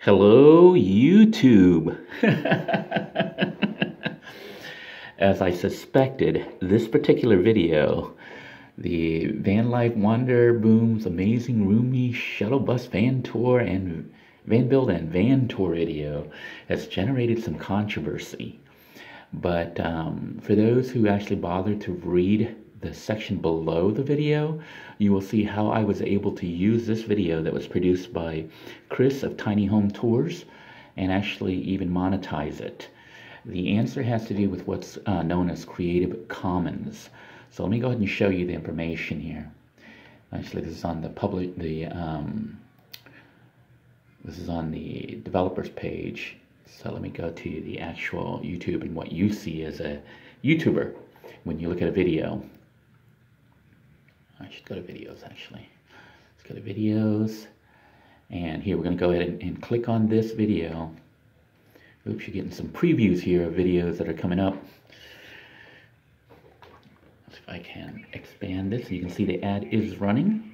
Hello, YouTube. As I suspected, this particular video, the Van Life Wonder Boom's Amazing Roomy Shuttle Bus Van Tour and Van Build and Van Tour video, has generated some controversy. But for those who actually bothered to read the section below the video, you will see how I was able to use this video that was produced by Chris of Tiny Home Tours and actually even monetize it. The answer has to do with what's known as Creative Commons. So let me go ahead and show you the information here. Actually, this is on the this is on the developers page. So let me go to the actual YouTube and what you see as a YouTuber when you look at a video. I should go to videos actually. Let's go to videos. And here we're going to go ahead and click on this video. Oops, you're getting some previews here of videos that are coming up. Let's see if I can expand this. You can see the ad is running.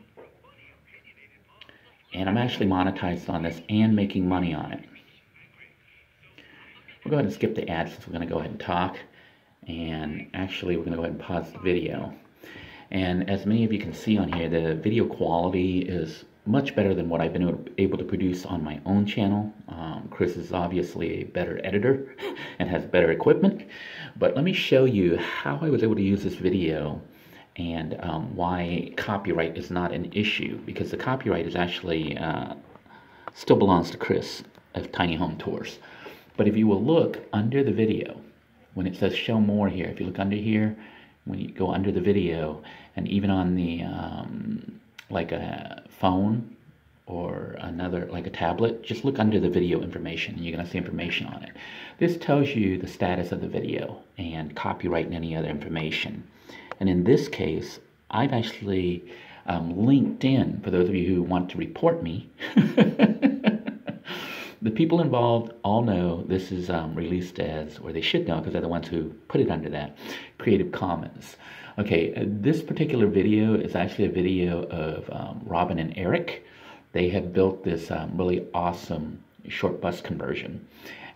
And I'm actually monetized on this and making money on it. We'll go ahead and skip the ad since we're going to go ahead and talk. And actually, we're going to go ahead and pause the video. And as many of you can see on here, the video quality is much better than what I've been able to produce on my own channel. Chris is obviously a better editor and has better equipment. But let me show you how I was able to use this video and why copyright is not an issue. Because the copyright is actually still belongs to Chris of Tiny Home Tours. But if you will look under the video, when it says show more here, if you look under here, when you go under the video, and even on the, like a phone or another, like a tablet, just look under the video information and you're gonna see information on it. This tells you the status of the video and copyright and any other information. And in this case, I've actually linked in, for those of you who want to report me, the people involved all know this is released as, or they should know because they're the ones who put it under that, Creative Commons. Okay, this particular video is actually a video of Robin and Eric. They have built this really awesome short bus conversion.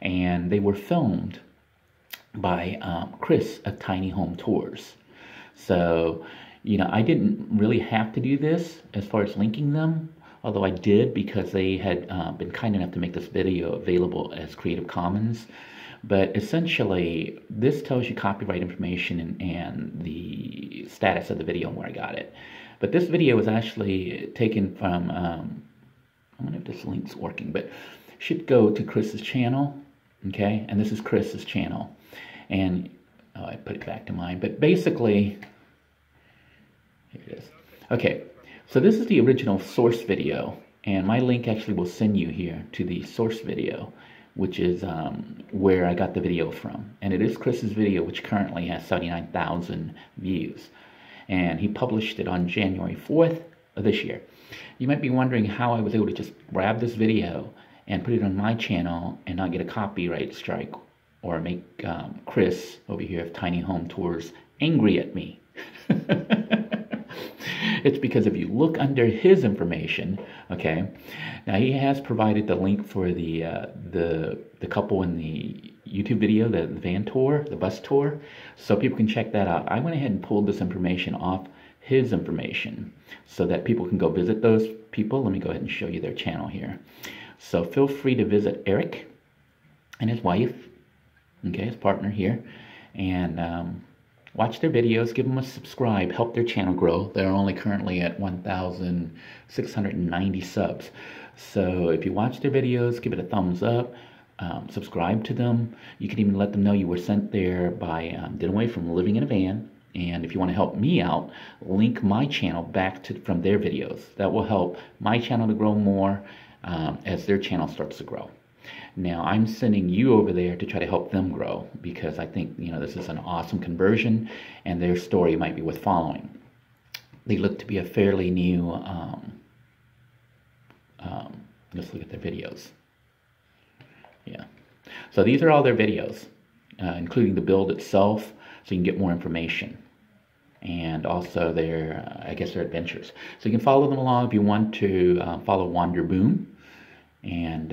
And they were filmed by Chris of Tiny Home Tours. So, you know, I didn't really have to do this as far as linking them. Although I did because they had been kind enough to make this video available as Creative Commons. But essentially, this tells you copyright information and the status of the video and where I got it. But this video was actually taken from, I wonder if this link's working, but should go to Chris's channel, okay? And this is Chris's channel. And, oh, I put it back to mine. But basically, here it is. Okay. So this is the original source video, and my link actually will send you here to the source video, which is where I got the video from. And it is Chris's video, which currently has 79,000 views. And he published it on January 4th of this year. You might be wondering how I was able to just grab this video and put it on my channel and not get a copyright strike or make Chris over here of Tiny Home Tours angry at me. It's because if you look under his information, okay, now he has provided the link for the couple in the YouTube video, the van tour, the bus tour, so people can check that out. I went ahead and pulled this information off his information so that people can go visit those people. Let me go ahead and show you their channel here. So feel free to visit Eric and his wife, okay, his partner here, and watch their videos, give them a subscribe, help their channel grow. They're only currently at 1,690 subs. So if you watch their videos, give it a thumbs up, subscribe to them. You can even let them know you were sent there by Denoy from Living in a Van. And if you want to help me out, link my channel back to from their videos. That will help my channel to grow more as their channel starts to grow. Now, I'm sending you over there to try to help them grow because I think, you know, this is an awesome conversion and their story might be worth following. They look to be a fairly new, let's look at their videos. Yeah. So these are all their videos, including the build itself, so you can get more information. And also their, I guess, their adventures. So you can follow them along if you want to follow Wander Boom. And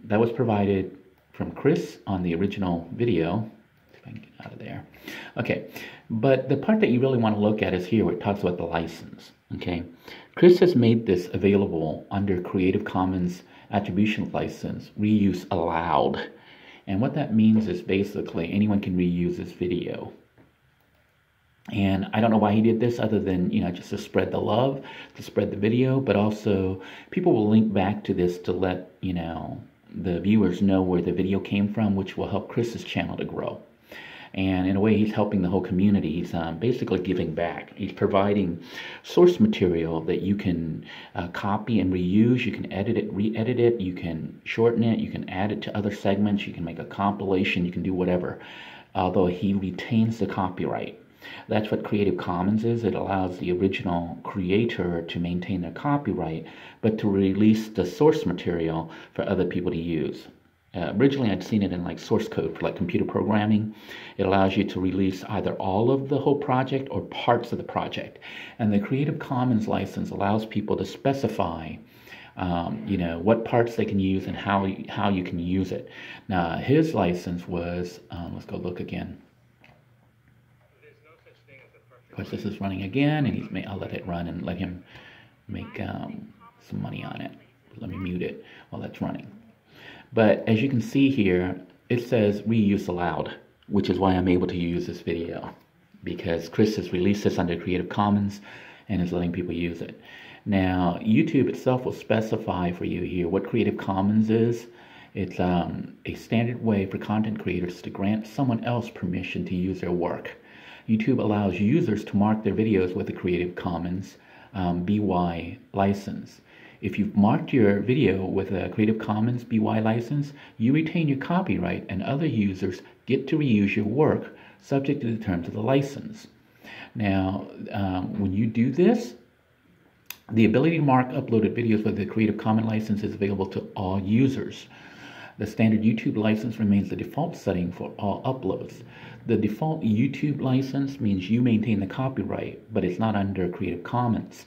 that was provided from Chris on the original video. See if I can get out of there. Okay, but the part that you really want to look at is here where it talks about the license. Okay, Chris has made this available under Creative Commons Attribution License, Reuse Allowed. And what that means is basically anyone can reuse this video. And I don't know why he did this other than, just to spread the love, to spread the video, but also people will link back to this to let, the viewers know where the video came from, which will help Chris's channel to grow. And in a way, he's helping the whole community. He's basically giving back. He's providing source material that you can copy and reuse. You can edit it, re-edit it. You can shorten it. You can add it to other segments. You can make a compilation. You can do whatever, although he retains the copyright. That's what Creative Commons is. It allows the original creator to maintain their copyright, but to release the source material for other people to use. Originally, I'd seen it in like source code for like computer programming. It allows you to release either all of the whole project or parts of the project. And the Creative Commons license allows people to specify, what parts they can use and how you can use it. Now, his license was, let's go look again. Of course, this is running again, and I'll let it run and let him make some money on it. Let me mute it while that's running. But as you can see here, it says reuse allowed, which is why I'm able to use this video, because Chris has released this under Creative Commons and is letting people use it. Now, YouTube itself will specify for you here what Creative Commons is. It's a standard way for content creators to grant someone else permission to use their work. YouTube allows users to mark their videos with the Creative Commons BY license. If you've marked your video with a Creative Commons BY license, you retain your copyright and other users get to reuse your work subject to the terms of the license. Now, when you do this, the ability to mark uploaded videos with the Creative Commons license is available to all users. The standard YouTube license remains the default setting for all uploads. The default YouTube license means you maintain the copyright, but it's not under Creative Commons.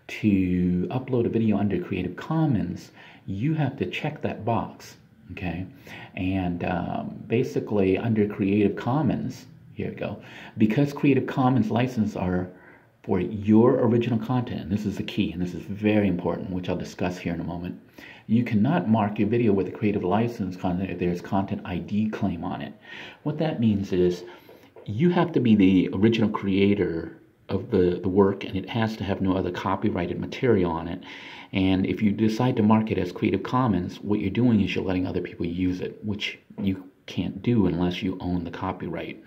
To upload a video under Creative Commons, you have to check that box, okay? And basically under Creative Commons, here we go, because Creative Commons licenses are for your original content, and this is the key, and this is very important, which I'll discuss here in a moment. You cannot mark your video with a creative license content if there's content ID claim on it. What that means is you have to be the original creator of the work, and it has to have no other copyrighted material on it. And if you decide to mark it as Creative Commons, what you're doing is you're letting other people use it, which you can't do unless you own the copyright.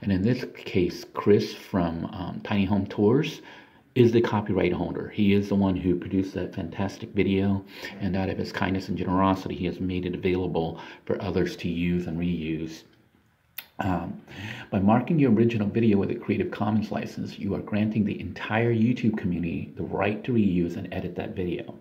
And in this case, Chris from Tiny Home Tours is the copyright holder. He is the one who produced that fantastic video, and out of his kindness and generosity, he has made it available for others to use and reuse. By marking your original video with a Creative Commons license, you are granting the entire YouTube community the right to reuse and edit that video.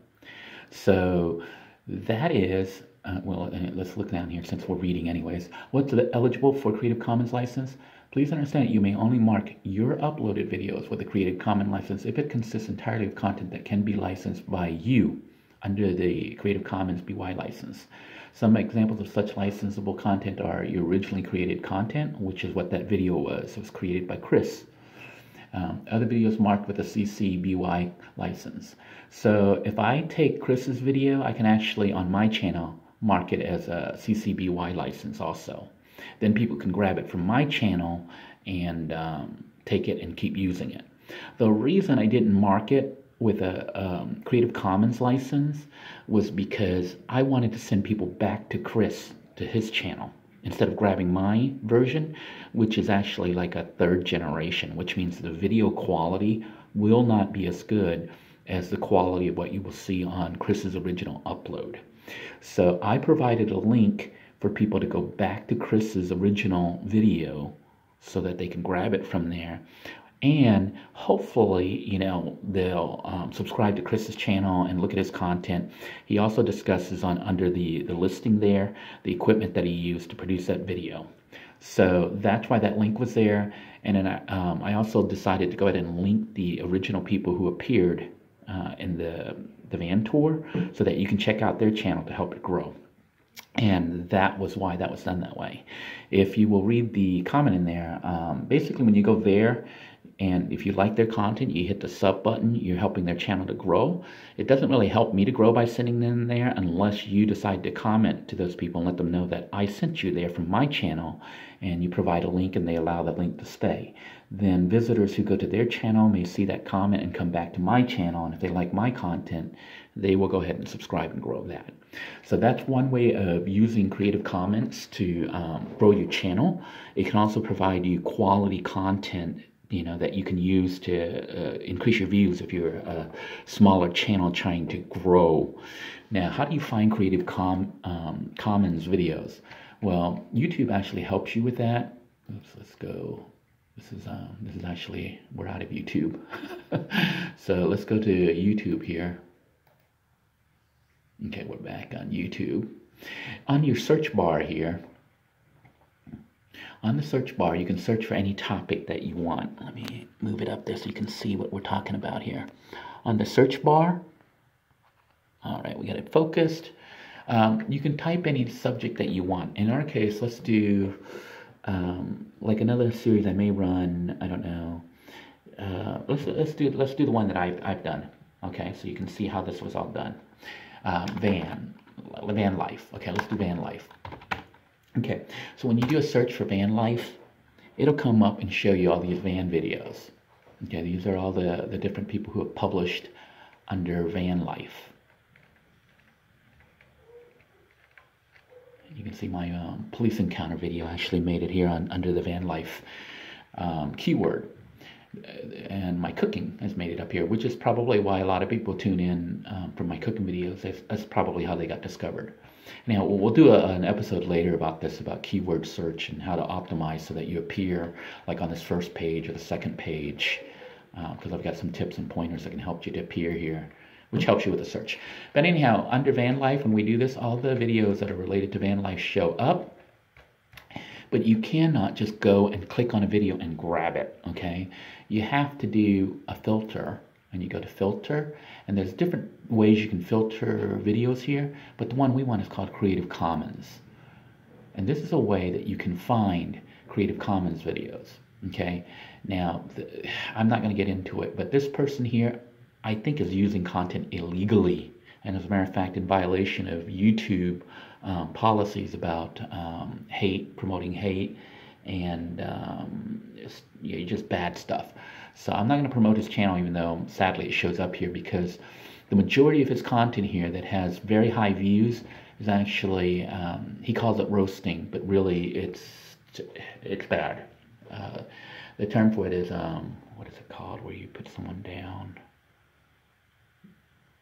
So that is, let's look down here since we're reading anyways. What's eligible for Creative Commons license? Please understand that you may only mark your uploaded videos with a Creative Commons license if it consists entirely of content that can be licensed by you under the Creative Commons BY license. Some examples of such licensable content are your originally created content, which is what that video was. It was created by Chris. Other videos marked with a CC BY license. So if I take Chris's video, I can actually, on my channel, mark it as a CC BY license also. Then people can grab it from my channel and take it and keep using it. The reason I didn't mark it with a Creative Commons license was because I wanted to send people back to Chris, to his channel, instead of grabbing my version, which is actually like a third generation, which means the video quality will not be as good as the quality of what you will see on Chris's original upload. So I provided a link for people to go back to Chris's original video so that they can grab it from there. And hopefully, they'll subscribe to Chris's channel and look at his content. He also discusses under the listing there, the equipment that he used to produce that video. So that's why that link was there. And then I also decided to go ahead and link the original people who appeared in the the van tour so that you can check out their channel to help it grow. And that was why that was done that way. If you will read the comment in there, basically when you go there, and if you like their content, you hit the sub button, you're helping their channel to grow. It doesn't really help me to grow by sending them there unless you decide to comment to those people and let them know that I sent you there from my channel, and you provide a link and they allow the link to stay. Then visitors who go to their channel may see that comment and come back to my channel, and if they like my content, they will go ahead and subscribe and grow that. So that's one way of using Creative Commons to grow your channel. It can also provide you quality content, you know, that you can use to increase your views if you're a smaller channel trying to grow. Now, how do you find Creative Commons videos? Well, YouTube actually helps you with that. Oops, let's go. This is actually, we're out of YouTube. So let's go to YouTube here. Okay, we're back on YouTube. On your search bar here, on the search bar, you can search for any topic that you want. Let me move it up there so you can see what we're talking about here. On the search bar, all right, we got it focused. You can type any subject that you want. In our case, let's do like another series I may run. I don't know. Let's do the one that I've done. Okay, so you can see how this was all done. Van life. Okay, let's do van life. Okay, so when you do a search for van life, it'll come up and show you all these van videos. Okay, these are all the different people who have published under van life. You can see my police encounter video actually made it here under the van life keyword. And my cooking has made it up here, which is probably why a lot of people tune in for my cooking videos. That's probably how they got discovered. Now, we'll do an episode later about this, about keyword search and how to optimize so that you appear like on this first page or the second page, because I've got some tips and pointers that can help you to appear here, which helps you with the search. But anyhow, under van life, when we do this, all the videos that are related to van life show up. But you cannot just go and click on a video and grab it, okay? You have to do a filter, and you go to filter, and there's different ways you can filter videos here, but the one we want is called Creative Commons. And this is a way that you can find Creative Commons videos, okay? Now, I'm not going to get into it, but this person here, I think, is using content illegally, and as a matter of fact, in violation of YouTube policies about hate, promoting hate, and just bad stuff. So I'm not going to promote his channel, even though sadly it shows up here, because the majority of his content here that has very high views is actually, he calls it roasting, but really it's bad. The term for it is, what is it called, where you put someone down?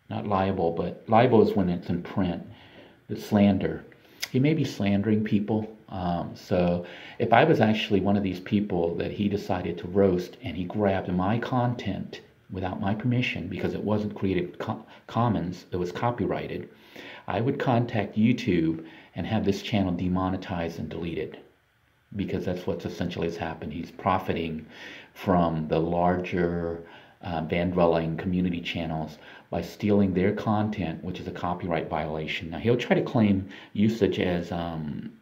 Not libel, but libel is when it's in print. The slander. He may be slandering people. So if I was actually one of these people that he decided to roast and he grabbed my content without my permission because it wasn't Creative Commons, it was copyrighted, I would contact YouTube and have this channel demonetized and deleted, because that's what essentially has happened. He's profiting from the larger van dwelling community channels by stealing their content, which is a copyright violation. Now, he'll try to claim usage as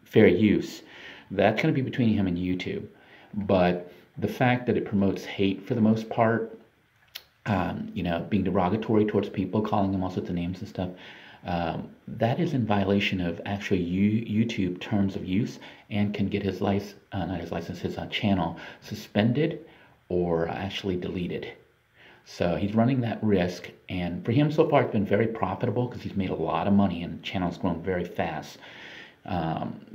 fair use. That's going to be between him and YouTube. But the fact that it promotes hate for the most part, being derogatory towards people, calling them all sorts of names and stuff, that is in violation of actually YouTube terms of use, and can get his his channel suspended or actually deleted. So he's running that risk, and for him so far it's been very profitable because he's made a lot of money and the channel's grown very fast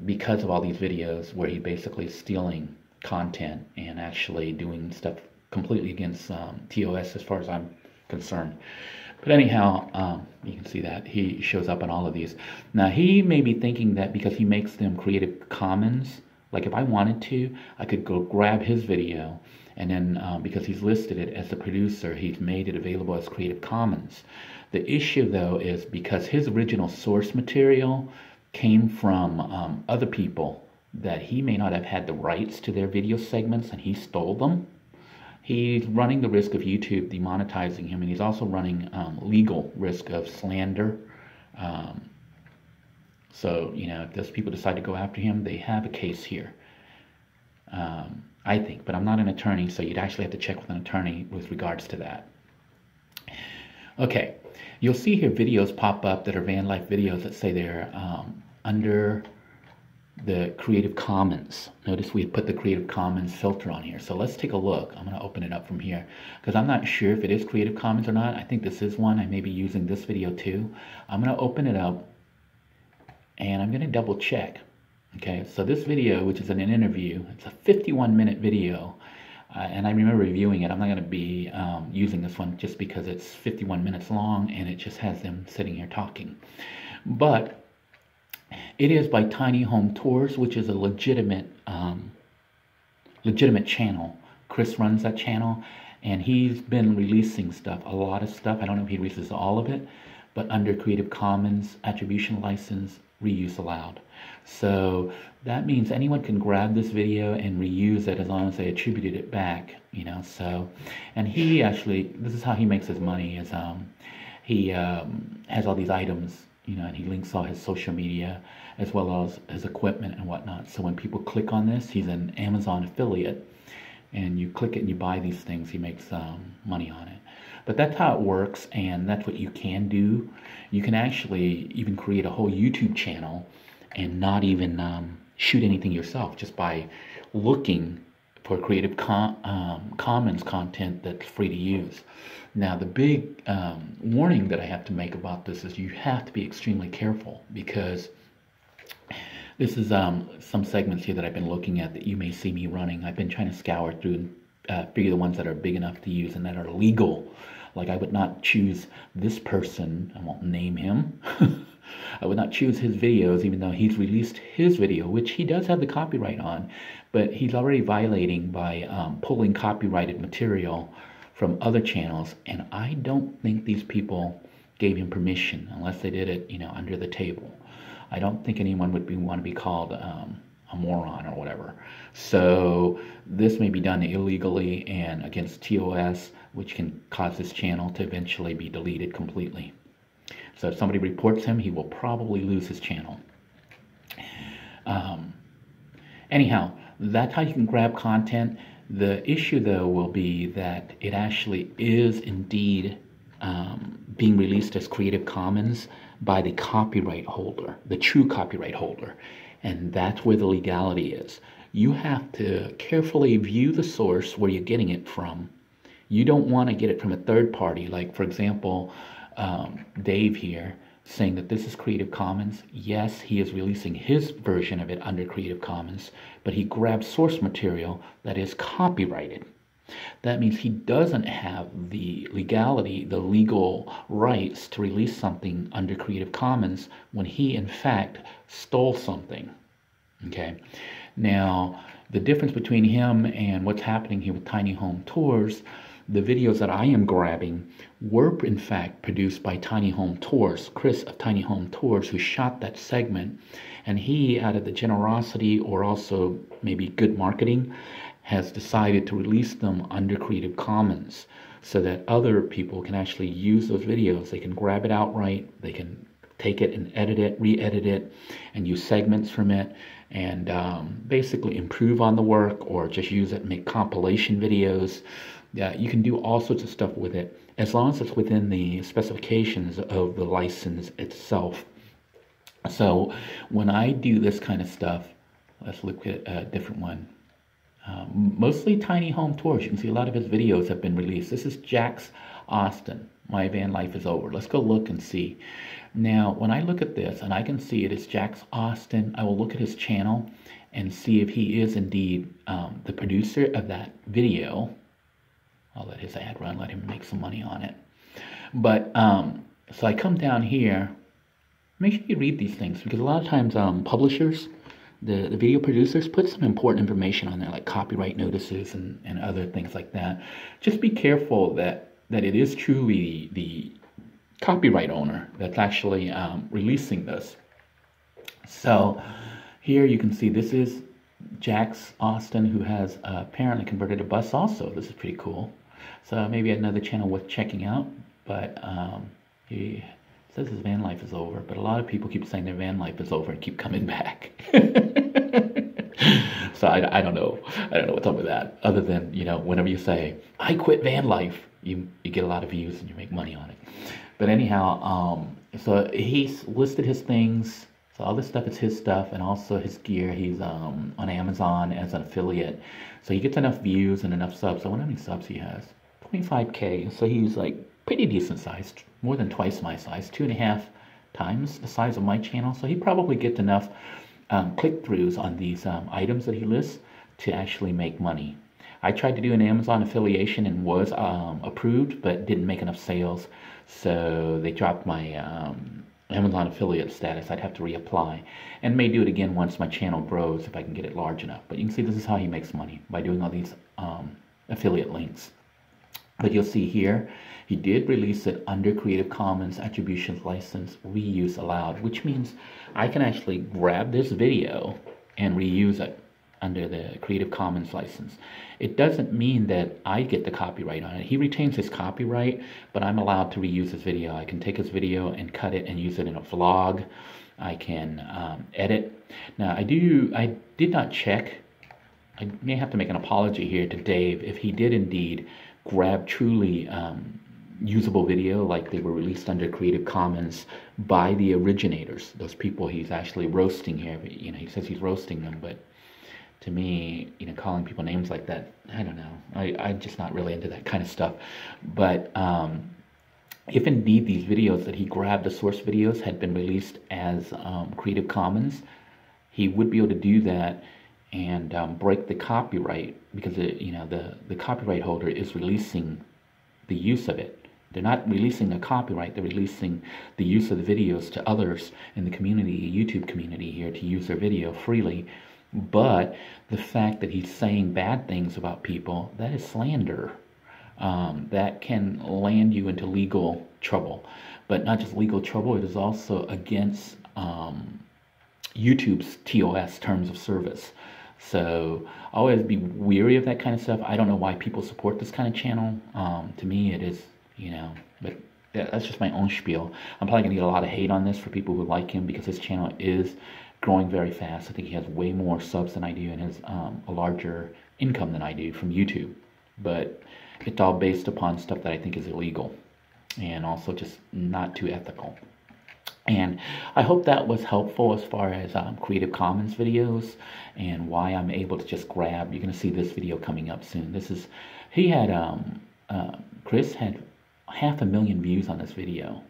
because of all these videos where he basically is stealing content and actually doing stuff completely against TOS as far as I'm concerned. But anyhow, you can see that he shows up on all of these. Now he may be thinking that because he makes them Creative Commons, like if I wanted to, I could go grab his video, and then because he's listed it as the producer, he's made it available as Creative Commons. The issue though is because his original source material came from other people that he may not have had the rights to their video segments, and he stole them. he's running the risk of YouTube demonetizing him, and he's also running legal risk of slander. So, you know, if those people decide to go after him, they have a case here, I think. But I'm not an attorney, so you'd actually have to check with an attorney with regards to that. Okay, you'll see here videos pop up that are van life videos that say they're under the Creative Commons. Notice we put the Creative Commons filter on here. So let's take a look. I'm going to open it up from here because I'm not sure if it is Creative Commons or not. I think this is one. I may be using this video too. I'm going to open it up and I'm going to double check. Okay, so this video, which is an interview, it's a 51-minute video. And I remember reviewing it. I'm not going to be using this one just because it's 51 minutes long and it just has them sitting here talking. But it is by Tiny Home Tours, which is a legitimate channel. Chris runs that channel, and he's been releasing stuff, a lot of stuff. I don't know if he releases all of it, but under Creative Commons Attribution License, reuse allowed. So that means anyone can grab this video and reuse it as long as they attributed it back, you know. So, and he actually, this is how he makes his money, is he has all these items, you know, and he links all his social media as well as his equipment and whatnot. So when people click on this, he's an Amazon affiliate, and you click it and you buy these things, he makes money on it. But that's how it works, and that's what you can do. You can actually even create a whole YouTube channel and not even shoot anything yourself, just by looking for Creative Commons content that's free to use. Now, the big warning that I have to make about this is you have to be extremely careful, because this is some segments here that I've been looking at that you may see me running. I've been trying to scour through and figure the ones that are big enough to use and that are legal. Like, I would not choose this person, I won't name him. I would not choose his videos, even though he's released his video, which he does have the copyright on, but he's already violating by pulling copyrighted material from other channels, and I don't think these people gave him permission unless they did it, you know, under the table. I don't think anyone would want to be called a moron or whatever. So this may be done illegally and against TOS, which can cause this channel to eventually be deleted completely. So if somebody reports him, he will probably lose his channel. Anyhow, that's how you can grab content. The issue, though, will be that it actually is indeed being released as Creative Commons by the copyright holder, the true copyright holder. And that's where the legality is. You have to carefully view the source where you're getting it from. You don't want to get it from a third party, like, for example, Dave here saying that this is Creative Commons. Yes, he is releasing his version of it under Creative Commons, but he grabbed source material that is copyrighted. That means he doesn't have the legality, the legal rights to release something under Creative Commons when he, in fact, stole something. Okay. Now, the difference between him and what's happening here with Tiny Home Tours, the videos that I am grabbing were, in fact, produced by Tiny Home Tours, Chris of Tiny Home Tours, who shot that segment. And he, out of the generosity or also maybe good marketing, has decided to release them under Creative Commons so that other people can actually use those videos. They can grab it outright, they can take it and edit it, re-edit it, and use segments from it, and basically improve on the work, or just use it and make compilation videos. Yeah, you can do all sorts of stuff with it, as long as it's within the specifications of the license itself. So when I do this kind of stuff, let's look at a different one. Mostly Tiny Home Tours. You can see a lot of his videos have been released. This is Jax Austin. My van life is over. Let's go look and see. Now, when I look at this, and I can see it is Jax Austin, I will look at his channel and see if he is indeed the producer of that video. I'll let his ad run, let him make some money on it. But, so I come down here. Make sure you read these things, because a lot of times publishers, the video producers, put some important information on there, like copyright notices and other things like that. Just be careful that it is truly the copyright owner that's actually releasing this. So here you can see this is Jax Austin, who has apparently converted a bus also. This is pretty cool. So maybe another channel worth checking out. But he says his van life is over. But a lot of people keep saying their van life is over and keep coming back. So I don't know. I don't know what's up with that. Other than, you know, whenever you say, I quit van life, you get a lot of views and you make money on it. But anyhow, so he's listed his things. So all this stuff is his stuff, and also his gear. He's on Amazon as an affiliate. So he gets enough views and enough subs. I wonder how many subs he has. 25K. So he's like pretty decent sized, more than twice my size, 2.5 times the size of my channel. So he probably gets enough click-throughs on these items that he lists to actually make money. I tried to do an Amazon affiliation and was approved, but didn't make enough sales. So they dropped my Amazon affiliate status. I'd have to reapply, and may do it again once my channel grows if I can get it large enough. But you can see this is how he makes money, by doing all these affiliate links. But you'll see here, he did release it under Creative Commons Attribution License Reuse Allowed, which means I can actually grab this video and reuse it under the Creative Commons license. It doesn't mean that I get the copyright on it. He retains his copyright, but I'm allowed to reuse his video. I can take his video and cut it and use it in a vlog. I can edit. Now, I did not check. I may have to make an apology here to Dave if he did indeed grab truly usable video, like they were released under Creative Commons by the originators, those people he's actually roasting here. You know, he says he's roasting them, but to me, you know, calling people names like that, I don't know. I'm just not really into that kind of stuff. But if indeed these videos that he grabbed, the source videos, had been released as Creative Commons, he would be able to do that and break the copyright, because you know, the copyright holder is releasing the use of it. They're not releasing a copyright, they're releasing the use of the videos to others in the community, YouTube community here, to use their video freely. But the fact that he's saying bad things about people, that is slander. That can land you into legal trouble. But not just legal trouble, it is also against YouTube's TOS, Terms of Service. So always be weary of that kind of stuff. I don't know why people support this kind of channel. To me, it is, you know, but that's just my own spiel. I'm probably going to get a lot of hate on this for people who like him, because his channel is growing very fast. I think he has way more subs than I do and has a larger income than I do from YouTube. But it's all based upon stuff that I think is illegal and also just not too ethical. And I hope that was helpful as far as Creative Commons videos and why I'm able to just grab. You're going to see this video coming up soon. This is, he had, Chris had 500,000 views on this video,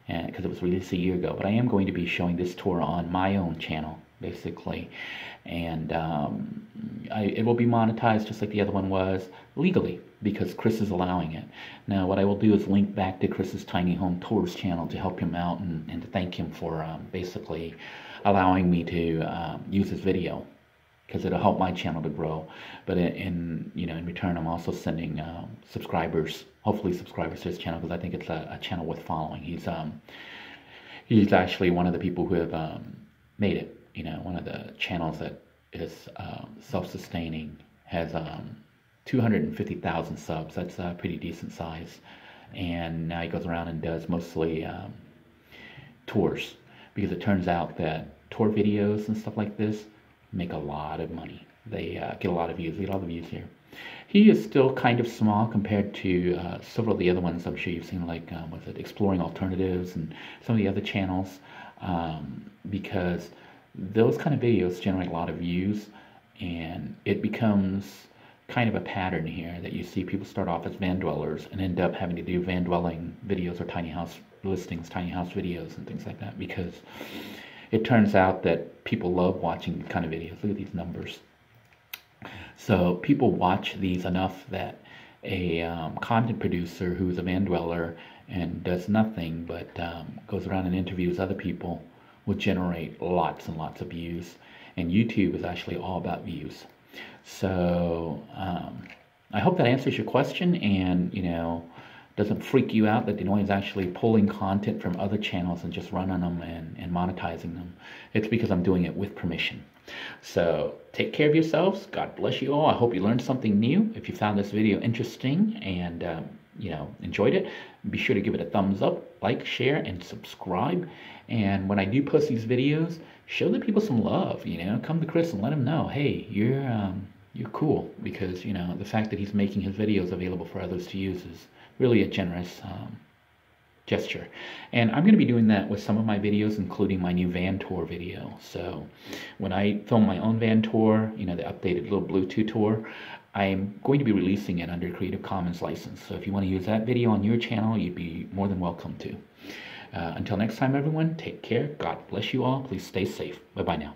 because it was released a year ago. But I am going to be showing this tour on my own channel, basically. And it will be monetized just like the other one was, legally, because Chris is allowing it. Now, what I will do is link back to Chris's Tiny Home Tours channel to help him out and to thank him for basically allowing me to use his video, because it'll help my channel to grow. But in return, I'm also sending subscribers, hopefully subscribers to his channel, because I think it's a channel worth following. He's actually one of the people who have made it. You know, one of the channels that is self-sustaining, has 250,000 subs. That's a pretty decent size. And now he goes around and does mostly tours, because it turns out that tour videos and stuff like this make a lot of money. They get a lot of views. Look at all the views here. He is still kind of small compared to several of the other ones I'm sure you've seen, like was it Exploring Alternatives and some of the other channels, because those kind of videos generate a lot of views, and it becomes kind of a pattern here that you see people start off as van dwellers and end up having to do van dwelling videos or tiny house listings, tiny house videos and things like that, because it turns out that people love watching these kind of videos. Look at these numbers. So people watch these enough that a content producer who's a van dweller and does nothing but goes around and interviews other people will generate lots and lots of views. And YouTube is actually all about views. So I hope that answers your question. And, you know, doesn't freak you out that Denoy is actually pulling content from other channels and just running them and monetizing them. It's because I'm doing it with permission. So take care of yourselves. God bless you all. I hope you learned something new. If you found this video interesting and enjoyed it, be sure to give it a thumbs up, like, share, and subscribe. And when I do post these videos, show the people some love. Come to Chris and let him know, hey, you're cool, because the fact that he's making his videos available for others to use is really a generous gesture. And I'm going to be doing that with some of my videos, including my new van tour video. So when I film my own van tour, the updated little Bluetooth tour, I'm going to be releasing it under Creative Commons license. So if you want to use that video on your channel, you'd be more than welcome to. Until next time, everyone, take care. God bless you all. Please stay safe. Bye-bye now.